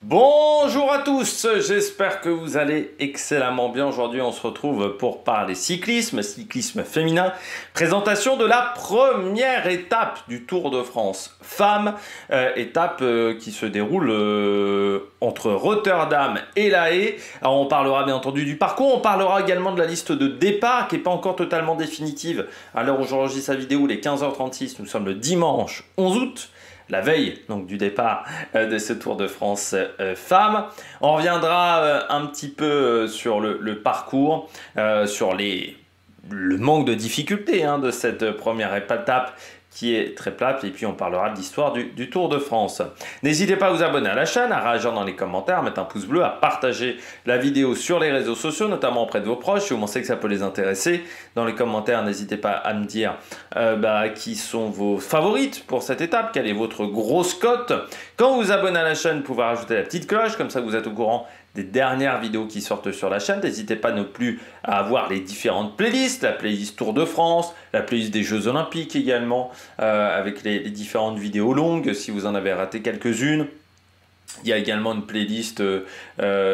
Bonjour à tous, j'espère que vous allez excellemment bien. Aujourd'hui, on se retrouve pour parler cyclisme féminin. Présentation de la première étape du Tour de France femmes, étape qui se déroule entre Rotterdam et La Haye. Alors, on parlera bien entendu du parcours, on parlera également de la liste de départ qui n'est pas encore totalement définitive. À l'heure où j'enregistre sa vidéo, il est 15h36, nous sommes le dimanche 11 août. La veille donc du départ de ce Tour de France femmes. On reviendra un petit peu sur le parcours, sur le manque de difficulté de cette première étape qui est très plate, et puis on parlera de l'histoire du Tour de France. N'hésitez pas à vous abonner à la chaîne, à réagir dans les commentaires, à mettre un pouce bleu, à partager la vidéo sur les réseaux sociaux, notamment auprès de vos proches, si vous pensez que ça peut les intéresser. Dans les commentaires, n'hésitez pas à me dire qui sont vos favorites pour cette étape, quelle est votre grosse cote. Quand vous vous abonnez à la chaîne, vous pouvez rajouter la petite cloche, comme ça vous êtes au courant des dernières vidéos qui sortent sur la chaîne. N'hésitez pas non plus à avoir les différentes playlists, la playlist Tour de France, la playlist des Jeux Olympiques également, avec les différentes vidéos longues si vous en avez raté quelques-unes. Il y a également une playlist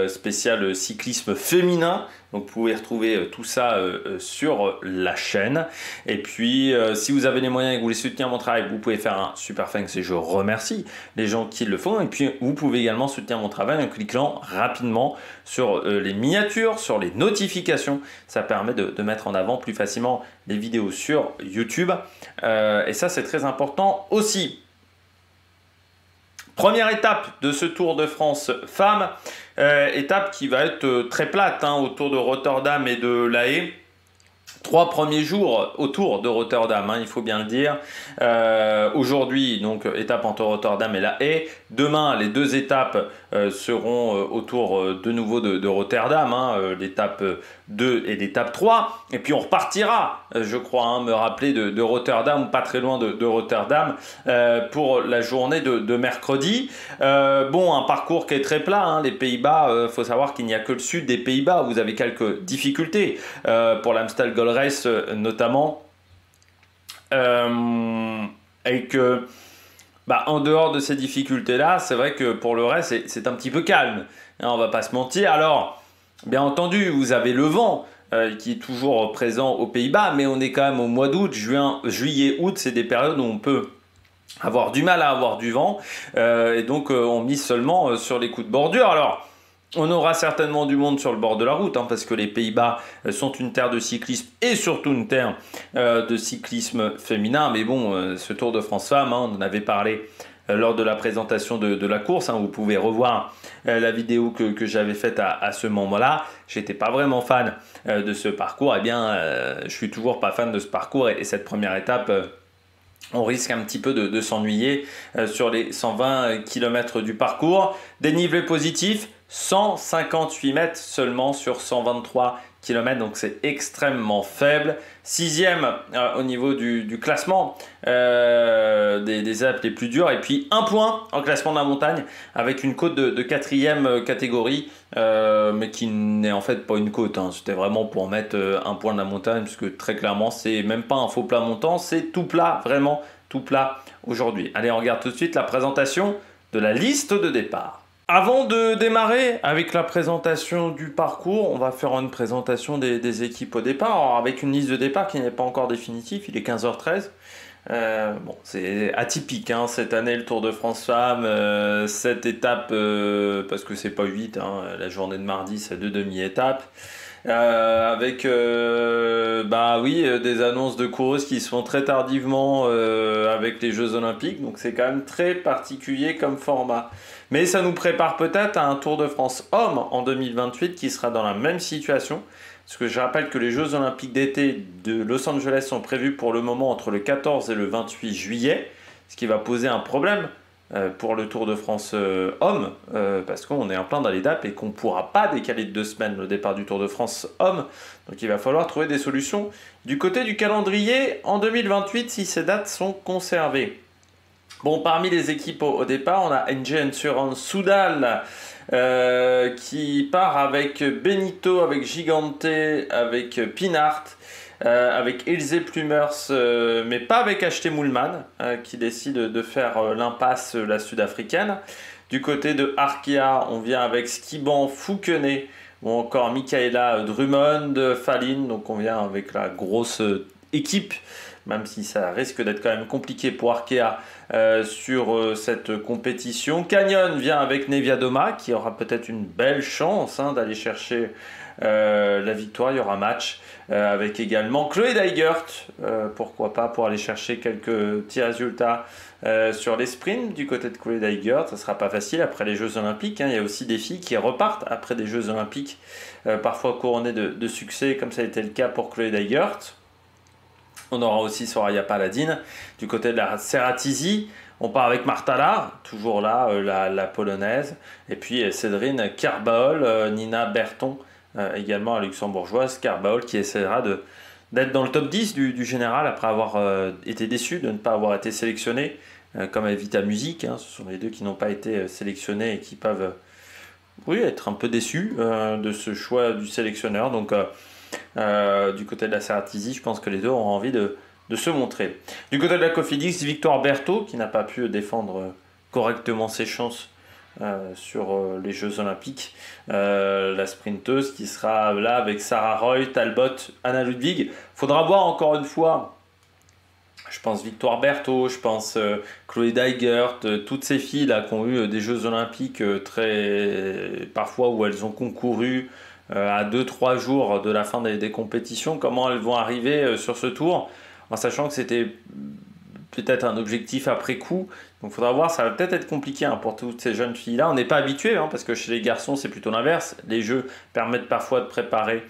spéciale cyclisme féminin. Donc vous pouvez retrouver tout ça sur la chaîne. Et puis si vous avez les moyens et que vous voulez soutenir mon travail, vous pouvez faire un super thanks et je remercie les gens qui le font. Et puis vous pouvez également soutenir mon travail en cliquant rapidement sur les miniatures, sur les notifications. Ça permet de mettre en avant plus facilement les vidéos sur YouTube. Et ça c'est très important aussi. Première étape de ce Tour de France femmes, étape qui va être très plate autour de Rotterdam et de La Haye. 3 premiers jours autour de Rotterdam, il faut bien le dire. Aujourd'hui, donc étape entre Rotterdam et La Haye. Demain, les deux étapes seront autour de nouveau de Rotterdam, l'étape 2 et l'étape 3. Et puis on repartira, je crois, me rappeler de Rotterdam, pas très loin de Rotterdam, pour la journée de mercredi. Bon, un parcours qui est très plat, les Pays-Bas, faut savoir qu'il n'y a que le sud des Pays-Bas où vous avez quelques difficultés, pour l'Amstel Gold Race notamment, et que en dehors de ces difficultés-là, c'est vrai que pour le reste, c'est un petit peu calme. On va pas se mentir. Alors, bien entendu, vous avez le vent qui est toujours présent aux Pays-Bas, mais on est quand même au mois d'août, juillet, août, c'est des périodes où on peut avoir du mal à avoir du vent. Et donc, on mise seulement sur les coups de bordure. Alors, on aura certainement du monde sur le bord de la route, parce que les Pays-Bas sont une terre de cyclisme et surtout une terre de cyclisme féminin. Mais bon, ce Tour de France femmes, on en avait parlé lors de la présentation de la course. Vous pouvez revoir la vidéo que j'avais faite à ce moment-là. J'étais pas vraiment fan de ce parcours. Eh bien, je suis toujours pas fan de ce parcours et cette première étape... on risque un petit peu de s'ennuyer sur les 120 km du parcours. Dénivelé positif, 158 mètres seulement sur 123 km, donc c'est extrêmement faible. 6e au niveau du classement des étapes les plus dures, et puis 1 point en classement de la montagne avec une côte de 4e catégorie, mais qui n'est en fait pas une côte. C'était vraiment pour mettre 1 point de la montagne, puisque très clairement c'est même pas un faux plat montant, c'est tout plat, vraiment tout plat aujourd'hui. Allez, on regarde tout de suite la présentation de la liste de départ. Avant de démarrer avec la présentation du parcours, on va faire une présentation des équipes au départ. Alors, avec une liste de départ qui n'est pas encore définitive, il est 15h13. Bon, c'est atypique cette année le Tour de France Femmes, cette étape, parce que c'est pas 8, la journée de mardi c'est 2 demi-étapes. Avec des annonces de coureuses qui se font très tardivement avec les Jeux Olympiques, donc c'est quand même très particulier comme format. Mais ça nous prépare peut-être à un Tour de France hommes en 2028 qui sera dans la même situation. Parce que je rappelle que les Jeux Olympiques d'été de Los Angeles sont prévus pour le moment entre le 14 et le 28 juillet, ce qui va poser un problème pour le Tour de France hommes, parce qu'on est en plein dans les dates et qu'on ne pourra pas décaler de 2 semaines le départ du Tour de France hommes. Donc il va falloir trouver des solutions du côté du calendrier en 2028 si ces dates sont conservées. Bon, parmi les équipes au départ, on a NG Endurance Soudal qui part avec Benito, avec Gigante, avec Pinart, avec Ilse Plumers, mais pas avec HT Moolman, qui décide de faire l'impasse, la sud-africaine. Du côté de Arkea, on vient avec Skiban Fouquenet ou encore Michaela Drummond, Falin. Donc on vient avec la grosse équipe, même si ça risque d'être quand même compliqué pour Arkea sur cette compétition. Canyon vient avec Neviadoma, qui aura peut-être une belle chance d'aller chercher la victoire. Il y aura match avec également Chloé Dygert, pourquoi pas, pour aller chercher quelques petits résultats sur les sprints du côté de Chloé Dygert. Ça ne sera pas facile après les Jeux Olympiques. Il y a aussi des filles qui repartent après des Jeux Olympiques, parfois couronnées de succès, comme ça a été le cas pour Chloé Dygert. On aura aussi Soraya Paladin du côté de la Serratisi. On part avec Marta Lar, toujours là, la polonaise. Et puis Cédrine Kerbaol, Nina Berton, également la luxembourgeoise. Kerbaol qui essaiera d'être dans le top 10 du général après avoir été déçue de ne pas avoir été sélectionnée, comme Evita Music. Ce sont les deux qui n'ont pas été sélectionnés et qui peuvent être un peu déçus de ce choix du sélectionneur. Donc du côté de la Serratisi, je pense que les deux auront envie de se montrer. Du côté de la Cofidis, Victoire Berthaud, qui n'a pas pu défendre correctement ses chances sur les Jeux Olympiques. La sprinteuse qui sera là avec Sarah Roy, Talbot, Anna Ludwig. Faudra voir encore une fois, je pense Victoire Berthaud, je pense Chloé Dygert, toutes ces filles là qui ont eu des Jeux Olympiques parfois où elles ont concouru à 2-3 jours de la fin des compétitions, comment elles vont arriver sur ce tour, en sachant que c'était peut-être un objectif après coup. Donc il faudra voir, ça va peut-être être compliqué pour toutes ces jeunes filles-là. On n'est pas habitué, parce que chez les garçons, c'est plutôt l'inverse. Les Jeux permettent parfois de préparer...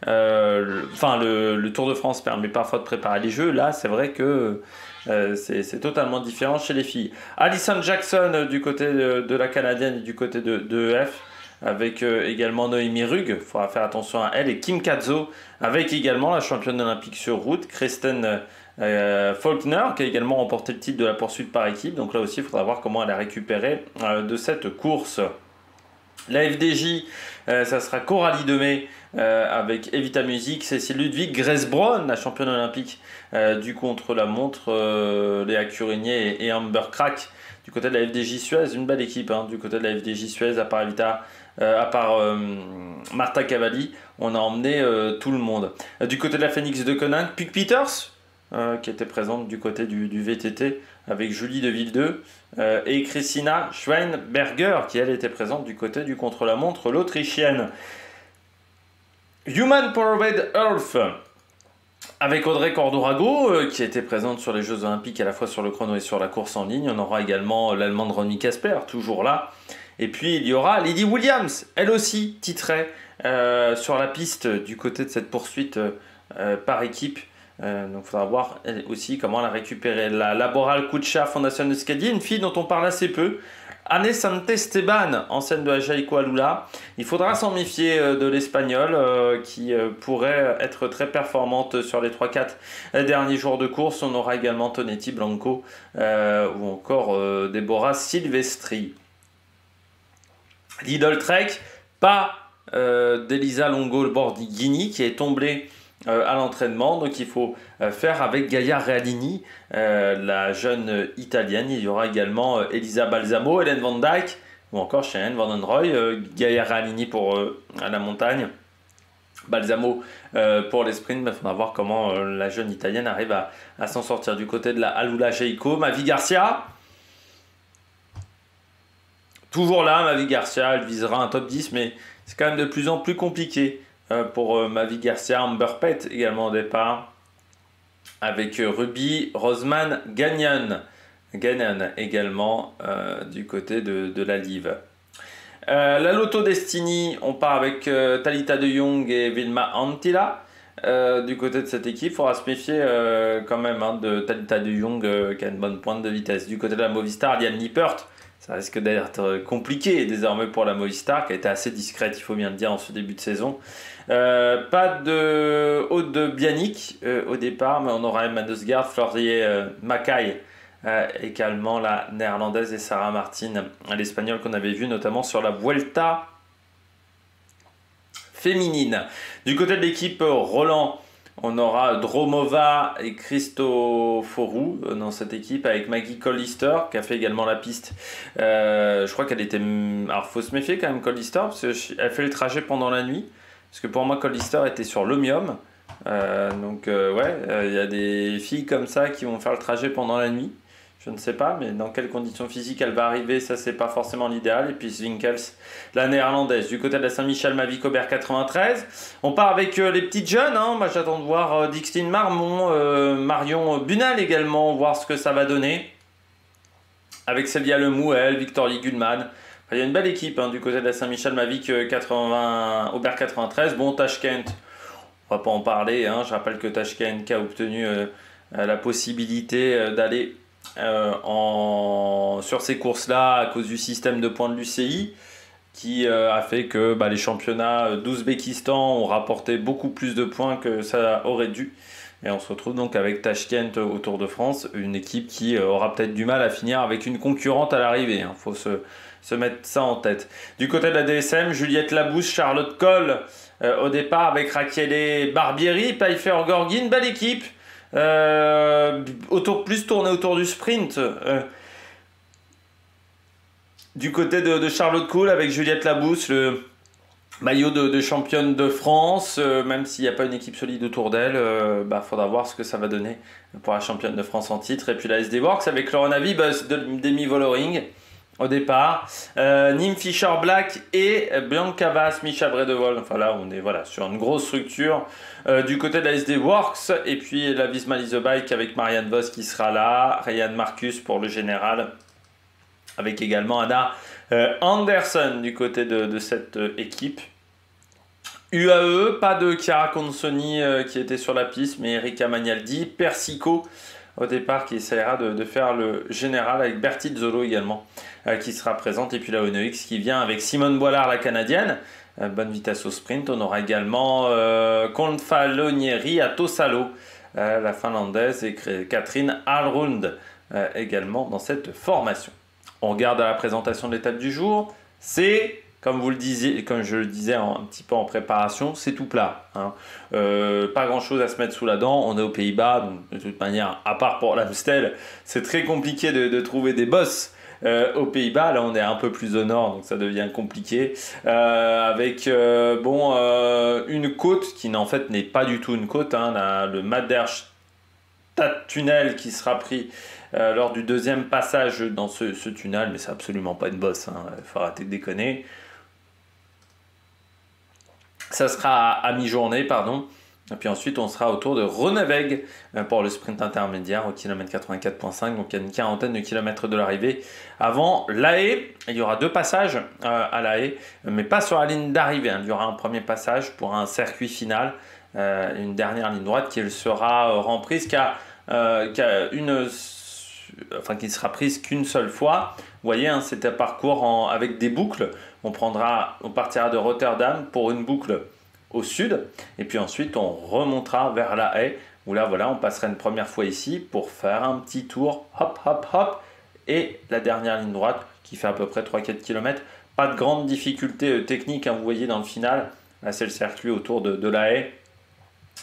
le Tour de France permet parfois de préparer les Jeux. Là, c'est vrai que c'est totalement différent chez les filles. Alison Jackson du côté de la Canadienne et du côté de EF, avec également Noémie Rugg, il faudra faire attention à elle, et Kim Katzo, avec également la championne olympique sur route, Kristen Faulkner, qui a également remporté le titre de la poursuite par équipe. Donc là aussi, il faudra voir comment elle a récupéré de cette course. La FDJ, ça sera Coralie Demey avec Evita Music, Cécile Ludwig, Grace Brown, la championne olympique du contre-la-montre, Léa Curigné et Amber Crack. Du côté de la FDJ Suez, une belle équipe. Du côté de la FDJ Suez, à part Marta Cavalli, on a emmené tout le monde. Du côté de la Phoenix de Conan, Puck Peters, qui était présente du côté du VTT avec Julie de Villedeux, et Christina Schweinberger, qui elle était présente du côté du contre-la-montre, l'Autrichienne. Human Powered Earth, avec Audrey Cordorago, qui était présente sur les Jeux Olympiques à la fois sur le chrono et sur la course en ligne. On aura également l'Allemande Ronnie Kasper, toujours là. Et puis il y aura Lydie Williams, elle aussi titrée sur la piste du côté de cette poursuite par équipe. Donc il faudra voir elle aussi comment la récupérer. La Laboral Kucha Fondation de Skadi, une fille dont on parle assez peu. Anne Santesteban, ancienne de la Jaico Alula. Il faudra s'en méfier de l'Espagnol qui pourrait être très performante sur les 3-4 derniers jours de course. On aura également Tonetti Blanco ou encore Deborah Silvestri. Lidl Trek, pas d'Elisa Longo Borghini qui est tombée à l'entraînement, donc il faut faire avec Gaia Realini, la jeune italienne. Il y aura également Elisa Balsamo, Hélène Van Dyke ou encore Cheyenne Vandenroy. Gaia Realini pour la montagne, Balsamo pour les sprints. Il faudra voir comment la jeune italienne arrive à s'en sortir. Du côté de la Alula Jaico, Mavi Garcia, toujours là. Mavi Garcia, elle visera un top 10, mais c'est quand même de plus en plus compliqué pour Mavi Garcia. Amber Pett également au départ, avec Ruby Roseman Gagnon également du côté de la Live. La Lotto Destiny, on part avec Talita de Jong et Vilma Antila. Du côté de cette équipe, il faudra se méfier quand même de Talita de Jong qui a une bonne pointe de vitesse. Du côté de la Movistar, Liane Lippert, ça risque d'être compliqué désormais pour la Movistar, qui a été assez discrète, il faut bien le dire, en ce début de saison. Pas de Aude de Bianic au départ, mais on aura Emma Deusgaard, Florier Mackay, également la néerlandaise, et Sarah Martin, l'espagnole qu'on avait vu notamment sur la Vuelta féminine. Du côté de l'équipe Roland, On aura Dromova et Christoforou dans cette équipe avec Maggie Collister qui a fait également la piste. Je crois qu'elle était... Alors faut se méfier quand même Collister parce qu'elle fait le trajet pendant la nuit. Parce que pour moi Collister était sur l'Omium. Il y a des filles comme ça qui vont faire le trajet pendant la nuit. Je ne sais pas, mais dans quelles conditions physiques elle va arriver, ça c'est pas forcément l'idéal. Et puis Winkels, la néerlandaise. Du côté de la Saint-Michel, Mavic Aubert 93. On part avec les petites jeunes. Moi j'attends de voir Dixtine Marmont, Marion Bunal également, voir ce que ça va donner. Avec Célia Lemouel, Victorie Gudman. Il y a une belle équipe du côté de la Saint-Michel, Mavic Aubert 93. Bon, Tashkent, on va pas en parler. Je rappelle que Tashkent a obtenu la possibilité d'aller sur ces courses-là à cause du système de points de l'UCI qui a fait que les championnats d'Ouzbékistan ont rapporté beaucoup plus de points que ça aurait dû. Et on se retrouve donc avec Tashkent au Tour de France, une équipe qui aura peut-être du mal à finir avec une concurrente à l'arrivée. Faut se mettre ça en tête. Du côté de la DSM, Juliette Labousse, Charlotte Koll au départ avec Raquel Barbieri, Pfeiffer Gorgin, belle équipe. Plus tourné autour du sprint. Du côté de Charlotte Koll avec Juliette Labousse, le maillot de championne de France, même s'il n'y a pas une équipe solide autour d'elle, faudra voir ce que ça va donner pour la championne de France en titre. Et puis la SD Works avec Lorena Vibes, Demi Vollering au départ, Nim Fischer Black et Bianca Vass, Micha Bredevol. Enfin là on est sur une grosse structure du côté de la SD Works. Et puis la Visma Lease Bike avec Marianne Vos qui sera là, Ryan Marcus pour le général, avec également Anna Anderson du côté de cette équipe. UAE, pas de Chiara Consoni qui était sur la piste, mais Erika Magnaldi, Persico au départ qui essaiera de faire le général avec Bertie Zolo également qui sera présente. Et puis la ONEX qui vient avec Simone Boilard, la canadienne, bonne vitesse au sprint. On aura également Confalonieri à Tosalo, la finlandaise, et Catherine Alrund également dans cette formation. On regarde à la présentation de l'étape du jour. C'est, comme je le disais un petit peu en préparation, c'est tout plat. Pas grand chose à se mettre sous la dent. On est aux Pays-Bas, donc de toute manière, à part pour l'Amstel, c'est très compliqué de trouver des bosses aux Pays-Bas. Là, on est un peu plus au nord, donc ça devient compliqué. Avec une côte qui en fait n'est pas du tout une côte. Le Maderstadtunnel qui sera pris lors du deuxième passage dans ce tunnel, mais c'est absolument pas une bosse. Il faut arrêter de déconner. Ça sera à mi-journée, pardon. Et puis ensuite, on sera autour de Reneweg pour le sprint intermédiaire au kilomètre 84,5. Donc il y a une quarantaine de kilomètres de l'arrivée avant La Haye. Il y aura 2 passages à La Haye, mais pas sur la ligne d'arrivée. Il y aura un premier passage pour un circuit final, une dernière ligne droite qui sera remprise qui sera prise qu'une seule fois. Vous voyez, c'est un parcours avec des boucles. On partira de Rotterdam pour une boucle au sud, et puis ensuite on remontera vers La Haye, où là on passera une première fois ici pour faire un petit tour, hop hop hop, et la dernière ligne droite qui fait à peu près 3-4 km. Pas de grande difficulté technique, vous voyez dans le final, là c'est le circuit autour de La Haye.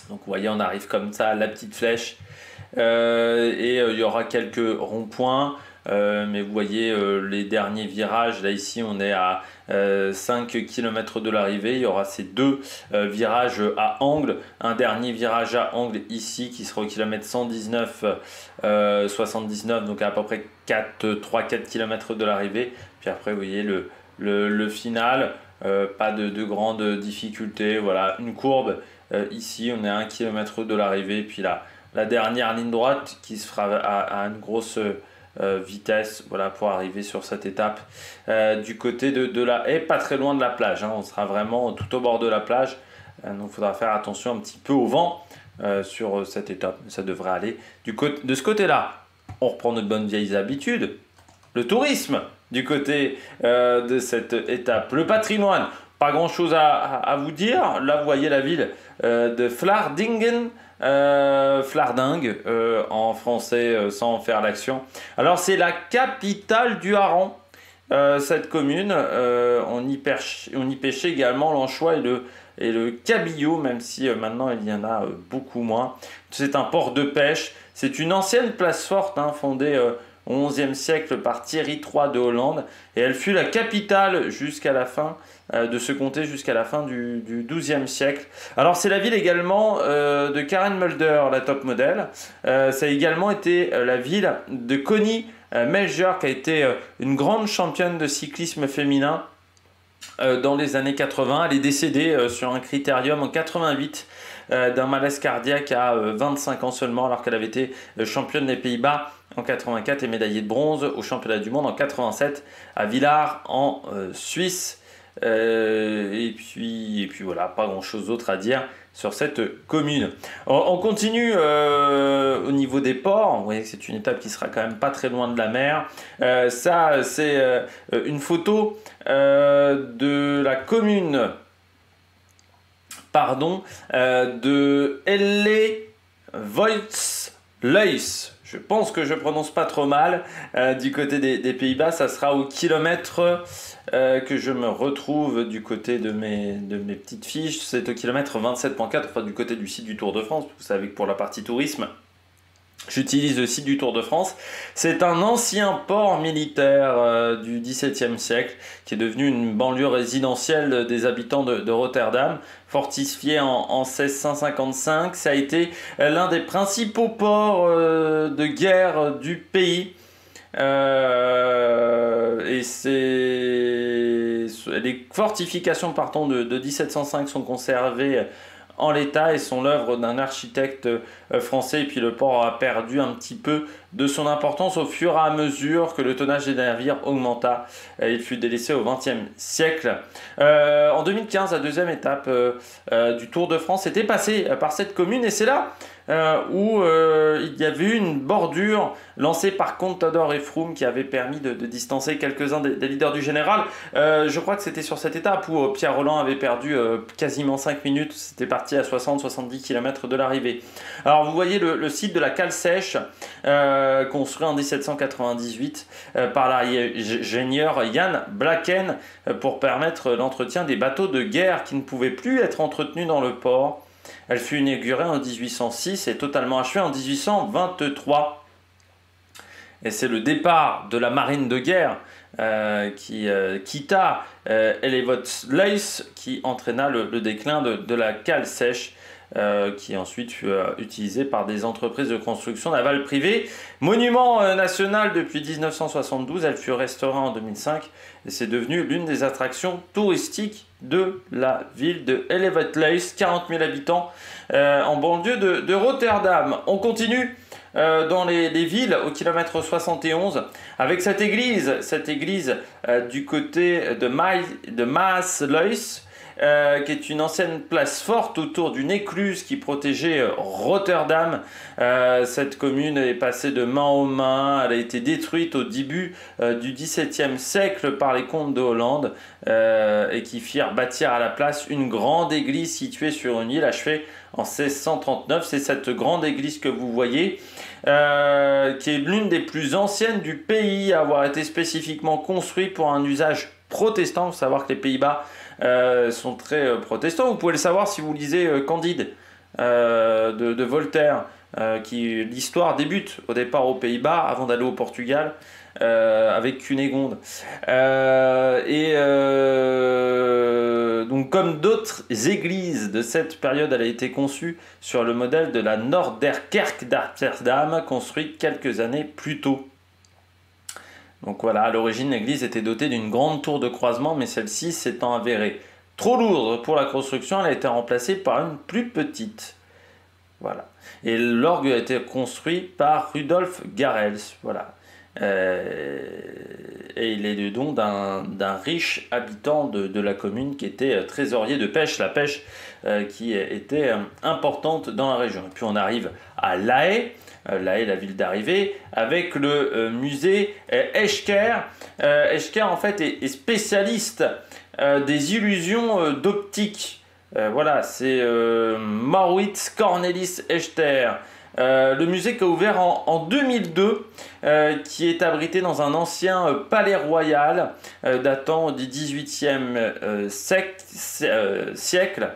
Donc vous voyez, on arrive comme ça, la petite flèche, et il y aura quelques ronds-points. Mais vous voyez les derniers virages, là ici on est à 5 km de l'arrivée. Il y aura ces 2 virages à angle, un dernier virage à angle ici qui sera au kilomètre 119,79, donc à peu près 3-4 km de l'arrivée. Puis après vous voyez le final, pas de grande difficulté. Voilà, une courbe ici, on est à 1 km de l'arrivée, puis la dernière ligne droite qui se fera à une grosse vitesse, pour arriver sur cette étape du côté de La Haye, pas très loin de la plage. On sera vraiment tout au bord de la plage, donc il faudra faire attention un petit peu au vent sur cette étape. Ça devrait aller de ce côté-là. On reprend notre bonne vieille habitude, le tourisme du côté de cette étape, le patrimoine. Pas grand chose à vous dire. Là vous voyez la ville de Vlaardingen, Flardingue en français sans faire l'action. Alors c'est la capitale du hareng, cette commune. On y pêchait également l'anchois et le et le cabillaud, même si maintenant il y en a beaucoup moins. C'est un port de pêche. C'est une ancienne place forte, hein, fondée au XIe siècle par Thierry III de Hollande, et elle fut la capitale jusqu'à la fin de ce comté, jusqu'à la fin du XIIe siècle. Alors c'est la ville également de Karen Mulder, la top modèle. Ça a également été la ville de Connie Melger, qui a été une grande championne de cyclisme féminin dans les années 80. Elle est décédée sur un critérium en 88 d'un malaise cardiaque à 25 ans seulement, alors qu'elle avait été championne des Pays-Bas en 84 et médaillée de bronze au championnat du monde en 87 à Villars en Suisse. Et puis voilà, pas grand chose d'autre à dire sur cette commune. On continue au niveau des ports. Vous voyez que c'est une étape qui sera quand même pas très loin de la mer. Ça, c'est une photo de la commune de Hellevoetsluis. Je pense que je prononce pas trop mal. Du côté des Pays-Bas, ça sera au kilomètre que je me retrouve du côté de mes petites fiches. C'est au kilomètre 27.4, enfin du côté du site du Tour de France. Vous savez que pour la partie tourisme, j'utilise le site du Tour de France. C'est un ancien port militaire du XVIIe siècle qui est devenu une banlieue résidentielle des habitants de Rotterdam, fortifié en 1655. Ça a été l'un des principaux ports de guerre du pays. Et les fortifications partant de 1705 sont conservées en l'état et sont l'œuvre d'un architecte français. Et puis le port a perdu un petit peu de son importance au fur et à mesure que le tonnage des navires augmenta. Il fut délaissé au XXe siècle. En 2015, la deuxième étape du Tour de France était passée par cette commune, et c'est là où il y avait eu une bordure lancée par Contador et Froome qui avait permis de distancer quelques-uns des leaders du général. Je crois que c'était sur cette étape où Pierre Rolland avait perdu quasiment 5 minutes. C'était parti à 60-70 km de l'arrivée. Alors vous voyez le site de la cale sèche construit en 1798 par l'ingénieur Jan Blacken pour permettre l'entretien des bateaux de guerre qui ne pouvaient plus être entretenus dans le port. Elle fut inaugurée en 1806 et totalement achevée en 1823. Et c'est le départ de la marine de guerre qui quitta Hellevoetsluis qui entraîna le déclin de la cale sèche qui ensuite fut utilisée par des entreprises de construction navale privées. Monument national depuis 1972, elle fut restaurée en 2005 et c'est devenu l'une des attractions touristiques de la ville de Hellevoetsluis, 40 000 habitants en banlieue de Rotterdam. On continue dans les villes au kilomètre 71 avec cette église du côté de Maassluis, qui est une ancienne place forte autour d'une écluse qui protégeait Rotterdam. Cette commune est passée de main en main. Elle a été détruite au début du XVIIe siècle par les comtes de Hollande et qui firent bâtir à la place une grande église située sur une île achevée en 1639. C'est cette grande église que vous voyez qui est l'une des plus anciennes du pays à avoir été spécifiquement construite pour un usage protestant. Il faut savoir que les Pays-Bas sont très protestants. Vous pouvez le savoir si vous lisez Candide de Voltaire, qui l'histoire débute au départ aux Pays-Bas avant d'aller au Portugal avec Cunégonde. Donc comme d'autres églises de cette période, elle a été conçue sur le modèle de la Noorderkerk d'Amsterdam, construite quelques années plus tôt. Donc voilà, à l'origine, l'église était dotée d'une grande tour de croisement, mais celle-ci s'étant avérée trop lourde pour la construction, elle a été remplacée par une plus petite. Voilà. Et l'orgue a été construit par Rudolf Garels. Voilà. Et il est le don d'un riche habitant de la commune qui était trésorier de pêche, la pêche qui était importante dans la région. Et puis on arrive à La Haye. La Haye, la ville d'arrivée, avec le musée Eschker. Eschker, en fait, est spécialiste des illusions d'optique. Voilà, c'est Maurits Cornelis Echter, Le musée qui a ouvert en 2002, qui est abrité dans un ancien palais royal datant du XVIIIe siècle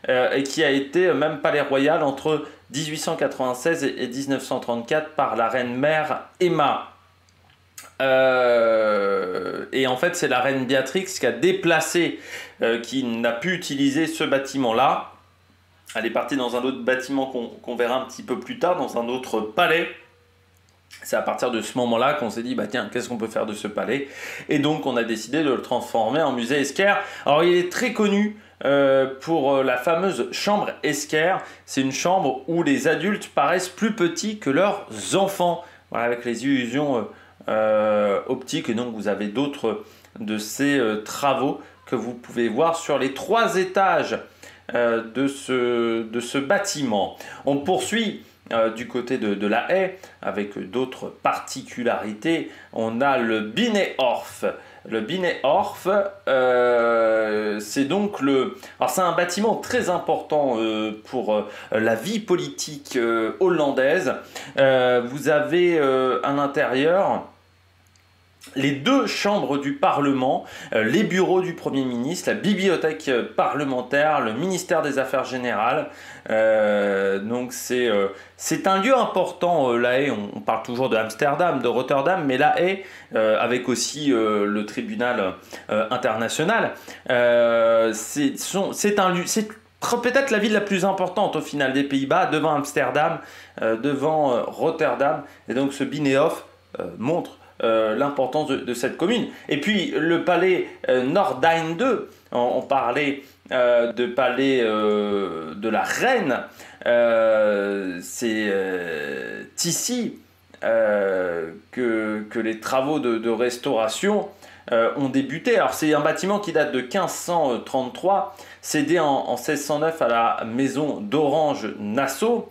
et qui a été même palais royal entre 1896 et 1934 par la reine-mère Emma. Et en fait, c'est la reine Béatrix qui a déplacé, qui n'a pu utiliser ce bâtiment-là. Elle est partie dans un autre bâtiment qu'on verra un petit peu plus tard, dans un autre palais. C'est à partir de ce moment-là qu'on s'est dit, bah tiens, qu'est-ce qu'on peut faire de ce palais? Et donc, on a décidé de le transformer en musée Esquerre. Alors, il est très connu pour la fameuse chambre Esquerre. C'est une chambre où les adultes paraissent plus petits que leurs enfants. Voilà, avec les illusions optiques. Et donc, vous avez d'autres de ces travaux que vous pouvez voir sur les 3 étages de ce bâtiment. On poursuit du côté de la Haye avec d'autres particularités. On a le Binnenhof. Le Binnenhof, c'est donc alors c'est un bâtiment très important pour la vie politique hollandaise. Vous avez à l'intérieur les 2 chambres du Parlement, les bureaux du Premier ministre, la bibliothèque parlementaire, le ministère des Affaires générales. Donc c'est un lieu important, La Haye. On parle toujours de Amsterdam, de Rotterdam, mais La Haye, avec aussi le tribunal international, c'est un lieu, c'est peut-être la ville la plus importante au final des Pays-Bas, devant Amsterdam, devant Rotterdam. Et donc ce Binnenhof montre l'importance de cette commune. Et puis le palais Noordeinde 2, on parlait de palais de la reine, c'est ici que les travaux de restauration ont débuté. Alors c'est un bâtiment qui date de 1533, cédé en 1609 à la maison d'Orange-Nassau.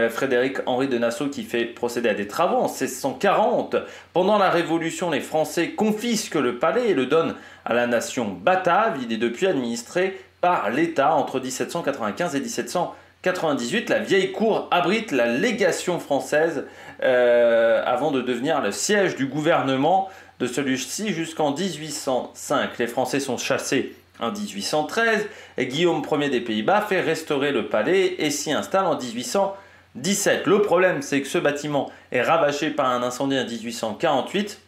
Frédéric-Henri de Nassau qui fait procéder à des travaux en 1640. Pendant la Révolution, les Français confisquent le palais et le donnent à la nation batave. Il est depuis administré par l'État entre 1795 et 1798. La vieille cour abrite la légation française avant de devenir le siège du gouvernement de celui-ci jusqu'en 1805. Les Français sont chassés en 1813 et Guillaume Ier des Pays-Bas fait restaurer le palais et s'y installe en 1817. Le problème, c'est que ce bâtiment est ravagé par un incendie en 1848.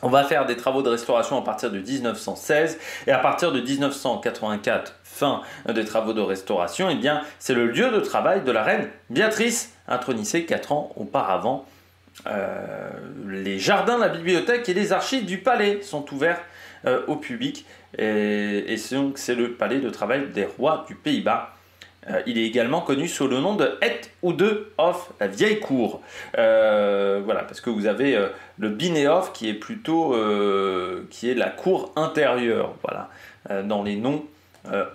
On va faire des travaux de restauration à partir de 1916 et à partir de 1984, fin des travaux de restauration, eh bien, c'est le lieu de travail de la reine Béatrice, intronisée 4 ans auparavant. Les jardins, la bibliothèque et les archives du palais sont ouverts au public et c'est le palais de travail des rois du Pays-Bas. Il est également connu sous le nom de Het Oude Hof, la vieille cour. Voilà, parce que vous avez le Binnenhof qui est plutôt qui est la cour intérieure. Voilà, dans les noms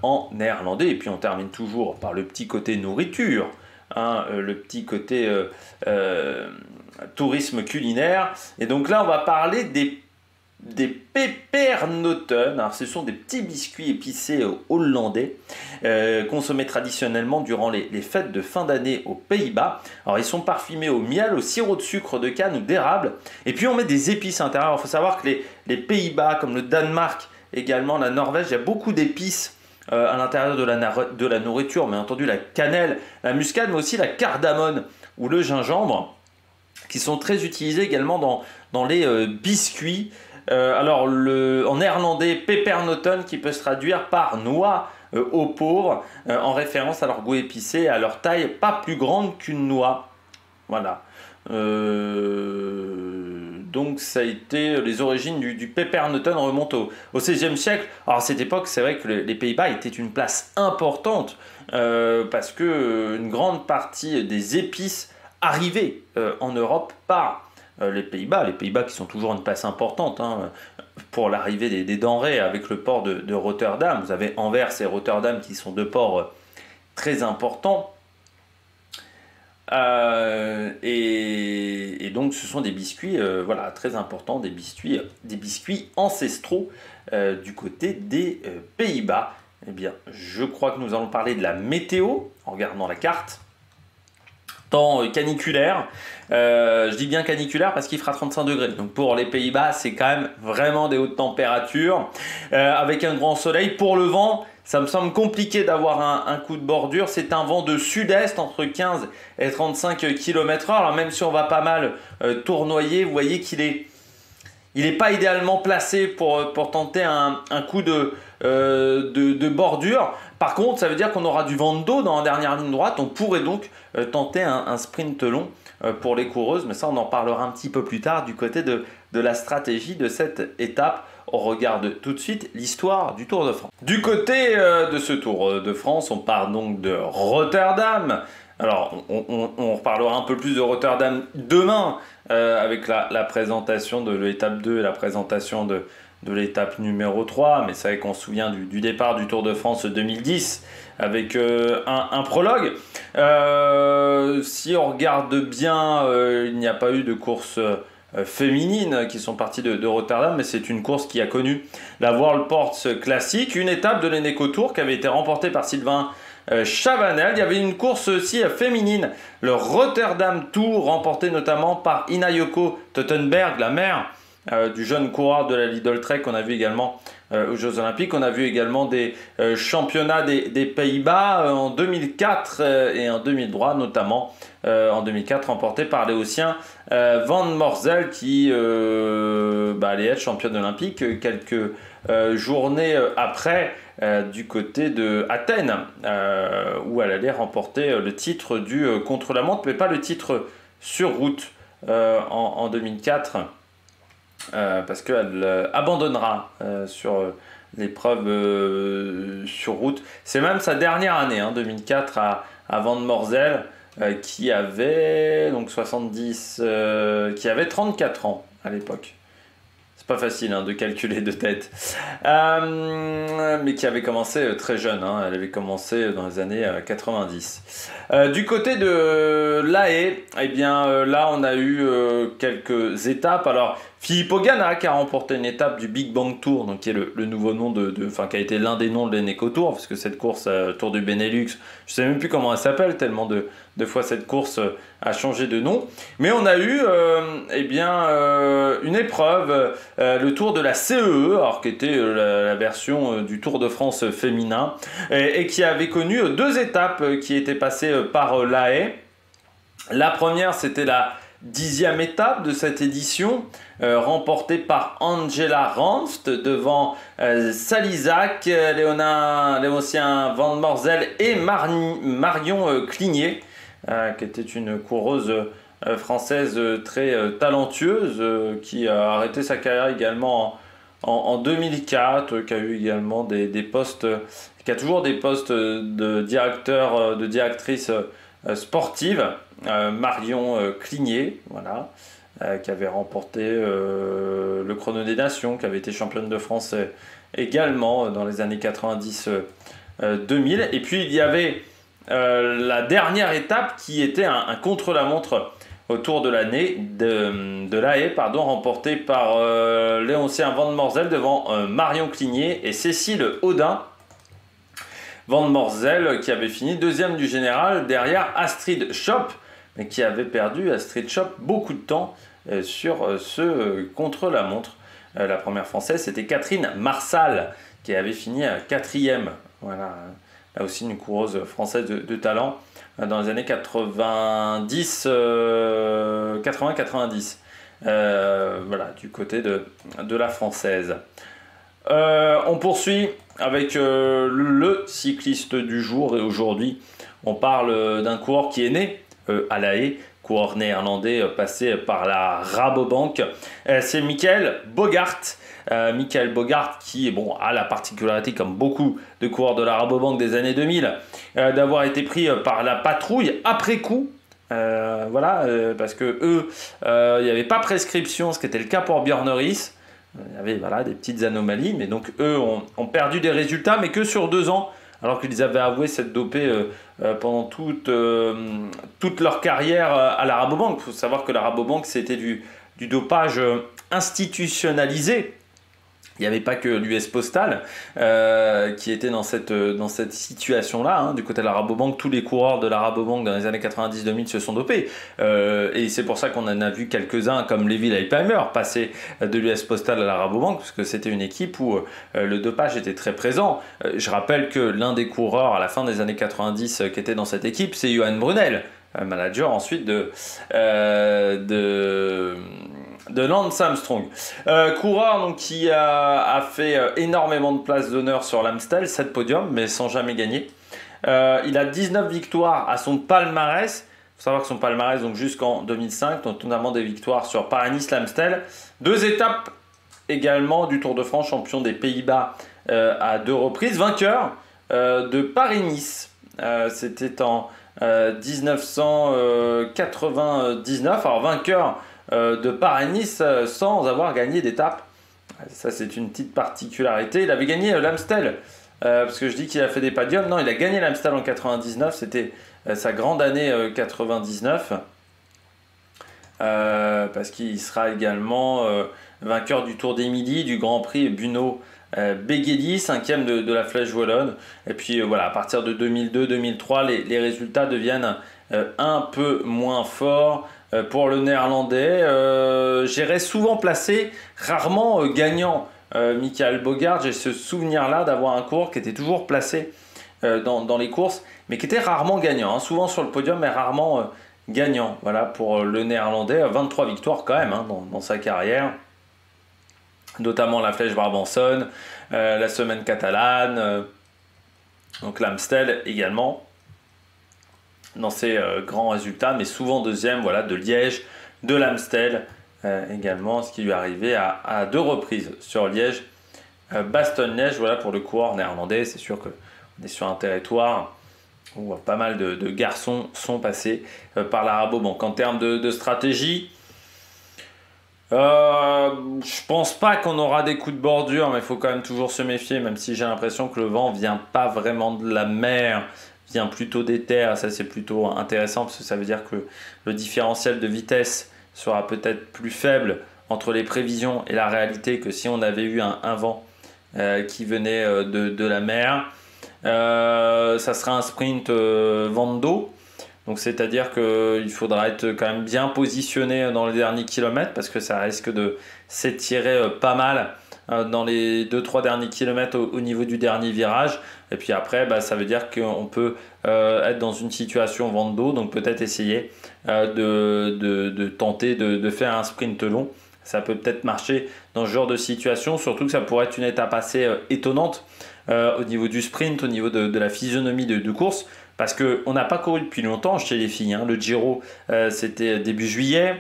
en néerlandais. Et puis on termine toujours par le petit côté nourriture, hein, le petit côté tourisme culinaire. Et donc là, on va parler des pepernoten. Alors, ce sont des petits biscuits épicés hollandais consommés traditionnellement durant les fêtes de fin d'année aux Pays-Bas. Alors ils sont parfumés au miel, au sirop de sucre de canne ou d'érable. Et puis on met des épices à l'intérieur. Il faut savoir que les Pays-Bas, comme le Danemark, également la Norvège, il y a beaucoup d'épices à l'intérieur de la nourriture. Bien entendu la cannelle, la muscade, mais aussi la cardamone ou le gingembre, qui sont très utilisés également dans les biscuits. Alors en néerlandais, pepernoten, qui peut se traduire par noix aux pauvres, en référence à leur goût épicé et à leur taille pas plus grande qu'une noix. Voilà. Donc ça a été les origines du pepernoten remontent au XVIe siècle. Alors à cette époque, c'est vrai que les Pays-Bas étaient une place importante parce que une grande partie des épices arrivaient en Europe par les Pays-Bas qui sont toujours une place importante hein, pour l'arrivée des denrées avec le port de Rotterdam. Vous avez Anvers et Rotterdam qui sont 2 ports très importants. Et donc ce sont des biscuits voilà, très importants, des biscuits ancestraux du côté des Pays-Bas. Eh bien, je crois que nous allons parler de la météo en regardant la carte. temps caniculaire. Je dis bien caniculaire parce qu'il fera 35 degrés. Donc pour les Pays-Bas, c'est quand même vraiment des hautes températures. Avec un grand soleil. Pour le vent, ça me semble compliqué d'avoir un coup de bordure. C'est un vent de sud-est entre 15 et 35 km/h. Alors même si on va pas mal tournoyer, vous voyez qu'il est... Il n'est pas idéalement placé pour tenter un coup de bordure. Par contre, ça veut dire qu'on aura du vent de dos dans la dernière ligne droite. On pourrait donc tenter un sprint long pour les coureuses. Mais ça, on en parlera un petit peu plus tard du côté de la stratégie de cette étape. On regarde tout de suite l'histoire du Tour de France. Du côté de ce Tour de France, on part donc de Rotterdam. Alors, on reparlera un peu plus de Rotterdam demain avec la présentation de l'étape 2 et la présentation de l'étape numéro 3. Mais c'est vrai qu'on se souvient du départ du Tour de France 2010 avec un prologue. Si on regarde bien, il n'y a pas eu de course féminines qui sont parties de Rotterdam, mais c'est une course qui a connu la World Ports Classic, une étape de l'Eneco Tour qui avait été remportée par Sylvain Chavanel. Il y avait une course aussi féminine, le Rotterdam Tour, remporté notamment par Inayoko Teutenberg, la mère du jeune coureur de la Lidl Trek qu'on a vu également aux Jeux Olympiques. On a vu également des championnats des Pays-Bas en 2004 et en 2003, notamment en 2004 remporté par Léotien Van Morsel qui allait être championne olympique quelques journées après du côté de Athènes où elle allait remporter le titre du contre-la-montre, mais pas le titre sur route en 2004 parce qu'elle abandonnera sur l'épreuve sur route. C'est même sa dernière année, 2004 à Van Morsel qui avait donc 70, qui avait 34 ans à l'époque. C'est pas facile de calculer de tête, mais qui avait commencé très jeune. Elle avait commencé dans les années 90. Du côté de l'A Haye, eh bien là on a eu quelques étapes. Alors Filippo Ganna qui a remporté une étape du Big Bang Tour, donc qui est le nouveau nom qui a été l'un des noms de l'Eneco Tour, parce que cette course Tour du Benelux, je sais même plus comment elle s'appelle tellement de fois cette course a changé de nom. Mais on a eu une épreuve, le Tour de la CEE, alors qui était la version du Tour de France féminin, et qui avait connu deux étapes qui étaient passées par l'A Haye. La première, c'était la 10e étape de cette édition, remportée par Angela Ranst devant Salisac, Léotien Van Morsel et Marion Cligné, qui était une coureuse française très talentueuse, qui a arrêté sa carrière également en 2004, qui a eu également des postes, qui a toujours des postes de directeur, de directrice sportive. Marion Cligné, voilà, qui avait remporté le Chrono des Nations, qui avait été championne de France également dans les années 90-2000. Et puis il y avait la dernière étape qui était un contre-la-montre autour de l'année de l'A Haye, remporté par Léotien Van Morsel devant Marion Cligné et Cécile Audin. Van Morsel qui avait fini deuxième du général derrière Astrid Schopp, mais qui avait perdu Astrid Schopp beaucoup de temps sur ce contre-la-montre. La première française, c'était Catherine Marsal, qui avait fini quatrième. Voilà, là aussi une coureuse française de talent dans les années 90-90. Voilà, du côté de la française. On poursuit avec le cycliste du jour, et aujourd'hui on parle d'un coureur qui est né à l'A Haye, coureur néerlandais passé par la Rabobank. C'est Michael Bogart. Michael Bogart qui a la particularité, comme beaucoup de coureurs de la Rabobank des années 2000, d'avoir été pris par la patrouille après coup. Parce que eux, il n'y avait pas prescription, ce qui était le cas pour Björn Riis. Il y avait des petites anomalies, mais donc eux ont perdu des résultats, mais que sur 2 ans, alors qu'ils avaient avoué s'être dopés pendant toute leur carrière à la Rabobank. Il faut savoir que la Rabobank, c'était du dopage institutionnalisé. Il n'y avait pas que l'US Postal qui était dans cette situation-là. Hein. Du côté de la Rabobank, tous les coureurs de la Rabobank dans les années 90-2000 se sont dopés. Et c'est pour ça qu'on en a vu quelques-uns comme Levi Leipheimer passer de l'US Postal à la Rabobank, parce que c'était une équipe où le dopage était très présent. Je rappelle que l'un des coureurs à la fin des années 90 qui était dans cette équipe, c'est Johan Brunel, manager ensuite de Lance Armstrong. Coureur donc, qui a fait énormément de places d'honneur sur l'Amstel, 7 podiums, mais sans jamais gagner. Il a 19 victoires à son palmarès. Il faut savoir que son palmarès, donc jusqu'en 2005, donc notamment des victoires sur Paris-Nice, l'Amstel. 2 étapes également du Tour de France, champion des Pays-Bas à 2 reprises. Vainqueur de Paris-Nice. C'était en 1999. Alors vainqueur de Paris-Nice sans avoir gagné d'étape. Ça, c'est une petite particularité. Il avait gagné l'Amstel, parce que je dis qu'il a fait des podiums. Non, il a gagné l'Amstel en 99. C'était sa grande année 99. Parce qu'il sera également vainqueur du Tour d'Émilie, du Grand Prix Buno Beghelli, 5e de la Flèche Wallonne. Et puis voilà, à partir de 2002-2003, les résultats deviennent un peu moins forts. Pour le néerlandais, j'irais souvent placé, rarement gagnant. Michael Bogart, j'ai ce souvenir-là d'avoir un coureur qui était toujours placé dans les courses, mais qui était rarement gagnant. Hein, souvent sur le podium, mais rarement gagnant. Voilà pour le néerlandais, 23 victoires quand même hein, dans sa carrière, notamment la Flèche Brabançonne, la Semaine catalane, donc l'Amstel également. Dans ses grands résultats, mais souvent deuxième, voilà, de Liège, de l'Amstel également, ce qui lui est arrivé à 2 reprises sur Liège, Bastogne-Liège, voilà pour le coureur néerlandais. C'est sûr qu'on est sur un territoire où pas mal de garçons sont passés par la Rabobank. En termes de stratégie, je pense pas qu'on aura des coups de bordure, mais il faut quand même toujours se méfier, même si j'ai l'impression que le vent vient pas vraiment de la mer, vient plutôt des terres. Ça, c'est plutôt intéressant parce que ça veut dire que le différentiel de vitesse sera peut-être plus faible entre les prévisions et la réalité que si on avait eu un vent qui venait de la mer. Ça sera un sprint vent d'eau, donc c'est-à-dire qu'il faudra être quand même bien positionné dans les derniers kilomètres parce que ça risque de s'étirer pas mal dans les 2-3 derniers kilomètres au niveau du dernier virage. Et puis après, ça veut dire qu'on peut être dans une situation vent d'eau, donc peut-être essayer de tenter de faire un sprint long. Ça peut peut-être marcher dans ce genre de situation, surtout que ça pourrait être une étape assez étonnante au niveau du sprint, au niveau de la physionomie de course, parce qu'on n'a pas couru depuis longtemps chez les filles. Hein. Le Giro, c'était début juillet.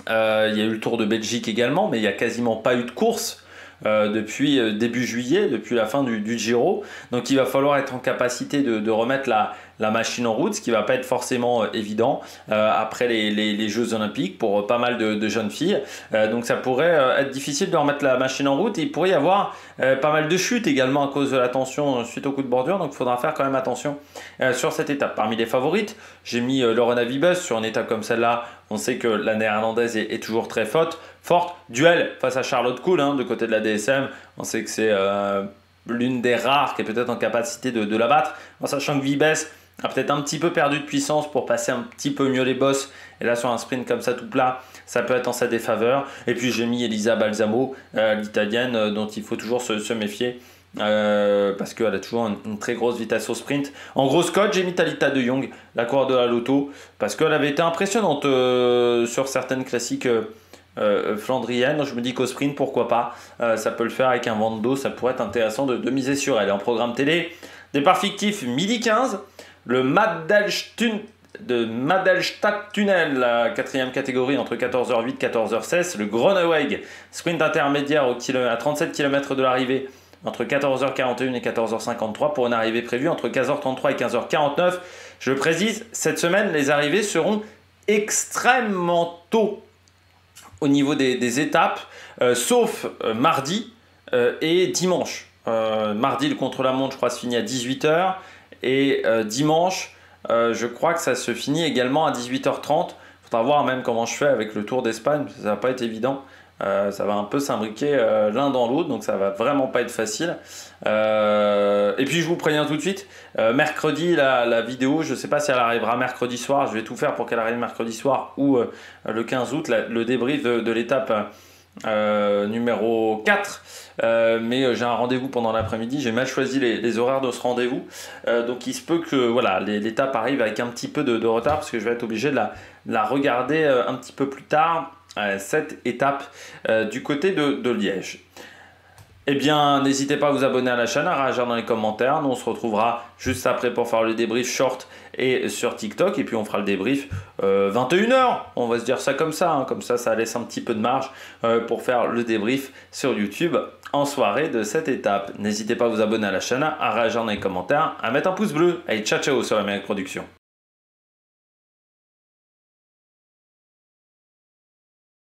Il y a eu le Tour de Belgique également, mais il n'y a quasiment pas eu de course depuis début juillet, depuis la fin du Giro. Donc il va falloir être en capacité de remettre la machine en route, ce qui ne va pas être forcément évident après les Jeux Olympiques pour pas mal de jeunes filles. Donc ça pourrait être difficile de remettre la machine en route. Et il pourrait y avoir pas mal de chutes également à cause de la tension suite au coup de bordure. Donc il faudra faire quand même attention sur cette étape. Parmi les favorites, j'ai mis Lorena Wiebes sur une étape comme celle-là. On sait que la néerlandaise est toujours très forte. Duel face à Charlotte Kool de côté de la DSM. On sait que c'est l'une des rares qui est peut-être en capacité de la battre. En sachant que Wiebes a peut-être un petit peu perdu de puissance pour passer un petit peu mieux les bosses. Et là, sur un sprint comme ça tout plat, ça peut être en sa défaveur. Et puis, j'ai mis Elisa Balsamo, l'italienne, dont il faut toujours se méfier. Parce qu'elle a toujours une très grosse vitesse au sprint. En grosse cote, j'ai mis Talita de Jong, la coureur de la Lotto, parce qu'elle avait été impressionnante sur certaines classiques flandriennes. Je me dis qu'au sprint, pourquoi pas, ça peut le faire avec un vent de dos. Ça pourrait être intéressant de miser sur elle. En programme télé, départ fictif midi 15, le Madelstadt Tunnel, la 4e catégorie entre 14h08 et 14h16. Le Groeneweg, sprint intermédiaire à 37 km de l'arrivée entre 14h41 et 14h53 pour une arrivée prévue entre 15h33 et 15h49. Je le précise, cette semaine, les arrivées seront extrêmement tôt au niveau des étapes, sauf mardi et dimanche. Mardi, le contre-la-montre, je crois, se finit à 18h. Et dimanche, je crois que ça se finit également à 18h30. Il faudra voir même comment je fais avec le Tour d'Espagne. Ça ne va pas être évident Ça va un peu s'imbriquer l'un dans l'autre, donc ça va vraiment pas être facile. Et puis je vous préviens tout de suite, mercredi la vidéo, je sais pas si elle arrivera mercredi soir, je vais tout faire pour qu'elle arrive mercredi soir ou le 15 août, le débrief de l'étape numéro 4. Mais j'ai un rendez-vous pendant l'après-midi, j'ai mal choisi les horaires de ce rendez-vous, donc il se peut que voilà, l'étape arrive avec un petit peu de retard parce que je vais être obligé de la regarder un petit peu plus tard, cette étape du côté de Liège. Eh bien, n'hésitez pas à vous abonner à la chaîne, à réagir dans les commentaires. Nous, on se retrouvera juste après pour faire le débrief short et sur TikTok. Et puis, on fera le débrief 21h. On va se dire ça comme ça. Hein. Comme ça laisse un petit peu de marge pour faire le débrief sur YouTube en soirée de cette étape. N'hésitez pas à vous abonner à la chaîne, à réagir dans les commentaires, à mettre un pouce bleu. Allez, ciao, ciao sur la Production.